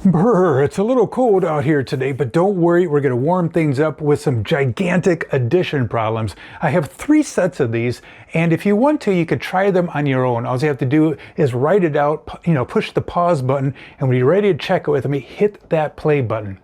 Brr, it's a little cold out here today, but don't worry, we're going to warm things up with some gigantic addition problems. I have 3 sets of these, and if you want to, you could try them on your own. All you have to do is write it out, push the pause button, and when you're ready to check it with me, hit that play button.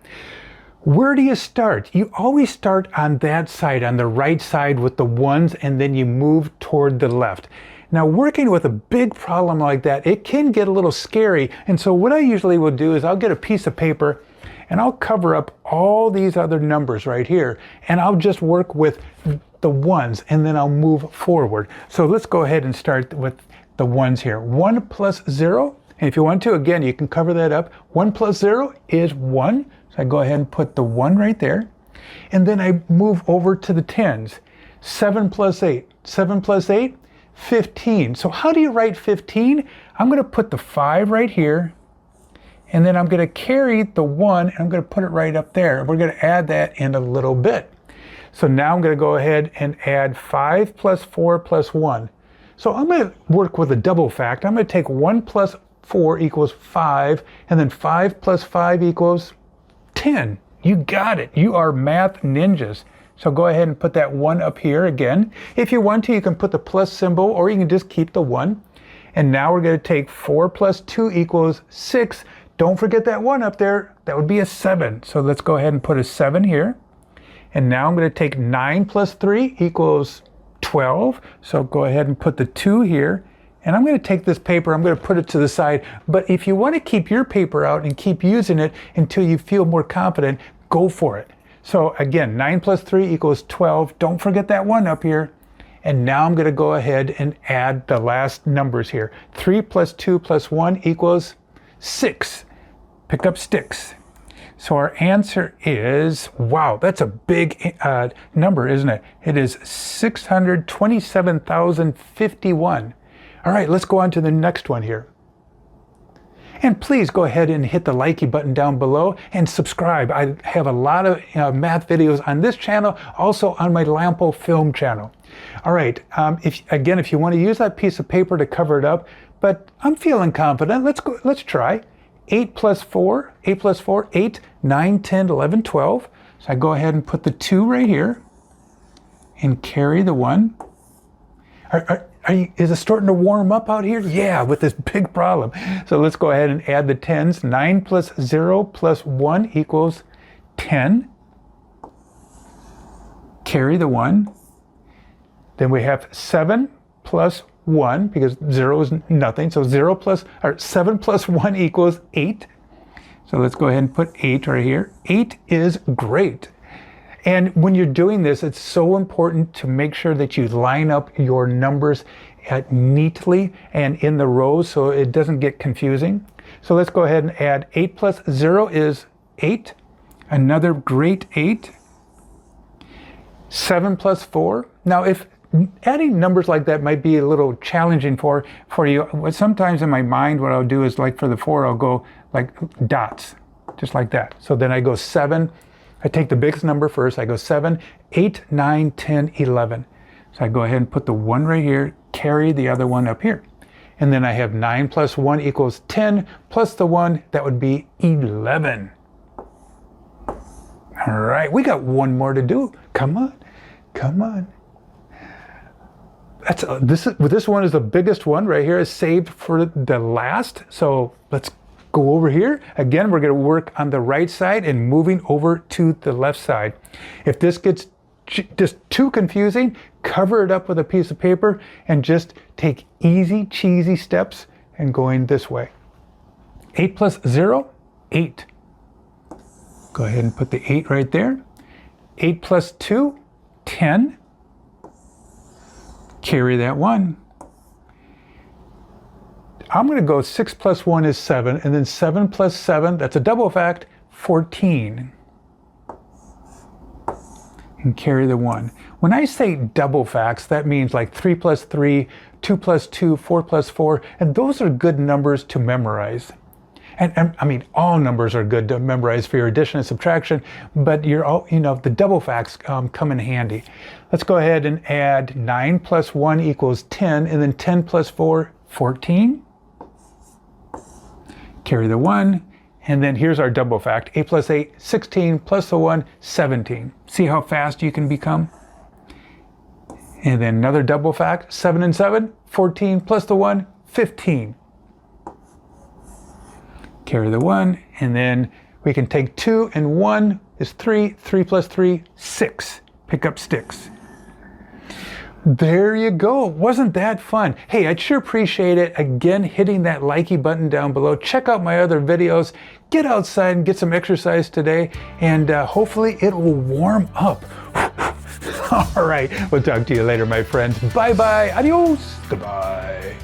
Where do you start? You always start on that side, on the right side with the ones, and then you move toward the left. Now, working with a big problem like that, it can get a little scary. And so what I usually will do is I'll get a piece of paper and I'll cover up all these other numbers right here. And I'll just work with the ones and then I'll move forward. So let's go ahead and start with the ones here. 1 plus 0. And if you want to, again, you can cover that up. 1 plus 0 is 1. So I go ahead and put the 1 right there. And then I move over to the tens. 7 plus 8. 7 plus 8. 15. So how do you write 15? I'm going to put the 5 right here, and then I'm going to carry the 1, and I'm going to put it right up there. We're going to add that in a little bit. So now I'm going to go ahead and add 5 plus 4 plus 1. So I'm going to work with a double fact. I'm going to take 1 plus 4 equals 5, and then 5 plus 5 equals 10. You got it. You are math ninjas. So go ahead and put that 1 up here again. If you want to, you can put the plus symbol, or you can just keep the 1. And now we're going to take 4 plus 2 equals 6. Don't forget that 1 up there. That would be a 7. So let's go ahead and put a 7 here. And now I'm going to take 9 plus 3 equals 12. So go ahead and put the 2 here. And I'm going to take this paper, I'm going to put it to the side. But if you want to keep your paper out and keep using it until you feel more confident, go for it. So again, 9 plus 3 equals 12. Don't forget that 1 up here. And now I'm going to go ahead and add the last numbers here. 3 plus 2 plus 1 equals 6. Pick up sticks. So our answer is, wow, that's a big number, isn't it? It is 627,051. All right, let's go on to the next one here. And please go ahead and hit the likey button down below and subscribe. I have a lot of math videos on this channel, also on my LampoFilm channel. All right, if you want to use that piece of paper to cover it up, but I'm feeling confident, let's try. 8 plus 4, 8 plus 4, 8, 9, 10, 11, 12. So I go ahead and put the 2 right here and carry the 1. Is it starting to warm up out here? Yeah, with this big problem. So let's go ahead and add the tens. 9 plus 0 plus 1 equals 10. Carry the 1. Then we have 7 plus 1, because 0 is nothing. So 7 plus 1 equals 8. So let's go ahead and put 8 right here. 8 is great. And when you're doing this, it's so important to make sure that you line up your numbers neatly and in the rows so it doesn't get confusing. So let's go ahead and add 8 plus 0 is 8. Another great 8. 7 plus 4. Now, if adding numbers like that might be a little challenging for you, sometimes in my mind what I'll do is, like for the 4, I'll go like dots, just like that. So then I go 7. I take the biggest number first. I go 7, 8, 9, 10, 11. So I go ahead and put the 1 right here, carry the other 1 up here. And then I have 9 plus 1 equals 10, plus the 1, that would be 11. All right, we got 1 more to do. Come on, come on. This one is the biggest one right here. Is saved for the last. So let's go over here. Again, we're going to work on the right side and moving over to the left side. If this gets just too confusing, cover it up with a piece of paper and just take easy, cheesy steps and going this way. 8 plus 0, 8. Go ahead and put the 8 right there. 8 plus 2, 10. Carry that 1. I'm going to go 6 plus 1 is 7, and then 7 plus 7, that's a double fact, 14. And carry the 1. When I say double facts, that means like 3 plus 3, 2 plus 2, 4 plus 4, and those are good numbers to memorize. And I mean, all numbers are good to memorize for your addition and subtraction, but the double facts come in handy. Let's go ahead and add 9 plus 1 equals 10, and then 10 plus 4, 14. Carry the 1, And then here's our double fact. 8 plus 8, 16, plus the 1, 17. See how fast you can become? And then another double fact. 7 and 7, 14, plus the 1, 15. Carry the 1, and then we can take 2 and 1 is 3. 3 plus 3, 6. Pick up sticks. There you go. Wasn't that fun? Hey, I'd sure appreciate it. Again, hitting that likey button down below. Check out my other videos. Get outside and get some exercise today, and hopefully it will warm up. All right, we'll talk to you later, my friends. Bye-bye. Adios. Goodbye.